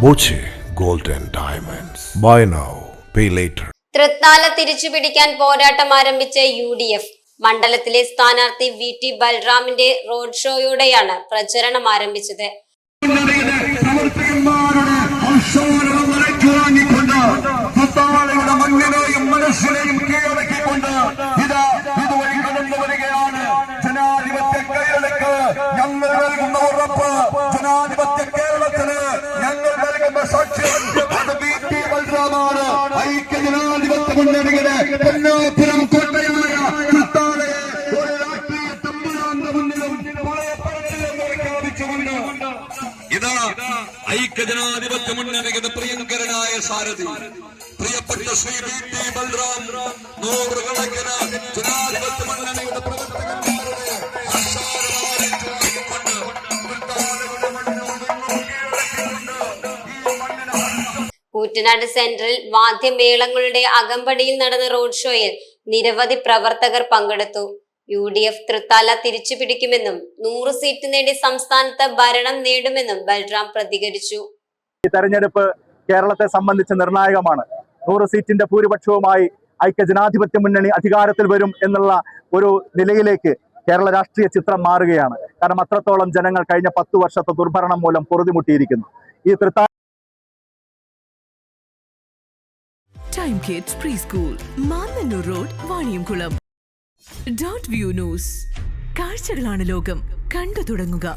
Boche gold and diamonds. Buy now pay later. Thrithala തിരിച്ചുപിടിക്കാൻ പോരാട്ടം ആരംഭിച്ച UDF മണ്ഡലത്തിലെ സ്ഥാനാർത്ഥി VT ബൽറാമിന്റെ റോഡ് ഷോയോടെയാണ് പ്രചരണം ആരംഭിച്ചത്. ജനാധിപത്യ കേരളത്തിന് ഞങ്ങൾ നൽകുന്ന സാക്ഷ്യം VT ബൽറാമാണ്. ഐക്യജനാധിപത്യ മുന്നണിയുടെ പൊന്നാപുരം കോട്ടയായ തൃത്താലയെ ഒരു രാഷ്ട്രീയ തമ്പുരാന്റെ മുന്നിലും പ്രഖ്യാപിച്ചുകൊണ്ട് ഇതാ ഐക്യജനാധിപത്യ മുന്നണിയുടെ പ്രിയങ്കരനായ സാരഥി പ്രിയപ്പെട്ട ശ്രീ VT ബൽറാം നൂറുകണക്കിന് ജനാധിപത്യ മുന്നണിയുടെ പ്രവർത്തകന്മാരുടെ കൂറ്റനാട് സെന്ററിൽ വാദ്യമേളങ്ങളുടെ അകമ്പടിയിൽ നടന്ന റോഡ് ഷോയിൽ നിരവധി പ്രവർത്തകർ പങ്കെടുത്തു. UDF തൃത്താല തിരിച്ചുപിടിക്കുമെന്നും 100 സീറ്റ് നേടി സംസ്ഥാനത്ത് ഭരണം നേടുമെന്നും ബൽറാം പ്രതികരിച്ചു. ഈ തെരഞ്ഞെടുപ്പ് കേരളത്തെ സംബന്ധിച്ച് നിർണായകമാണ്. 100 സീറ്റിന്റെ ഭൂരിപക്ഷവുമായി ഐക്യജനാധിപത്യ മുന്നണി അധികാരത്തിൽ വരും എന്നുള്ള ഒരു നിലയിലേക്ക് കേരള രാഷ്ട്രീയ ചിത്രം മാറുകയാണ്. കാരണം അത്രത്തോളം ജനങ്ങൾ കഴിഞ്ഞ 10 വർഷത്തെ ദുർഭരണം മൂലം പൊറുതിമുട്ടിയിരിക്കുന്നു. ഈ Thrithala Time Kids Preschool, Mannannur Road, Vaniyamkulam. Dot View News. കാഴ്ചകളാണ് ലോകം, കണ്ടു തുടങ്ങുക.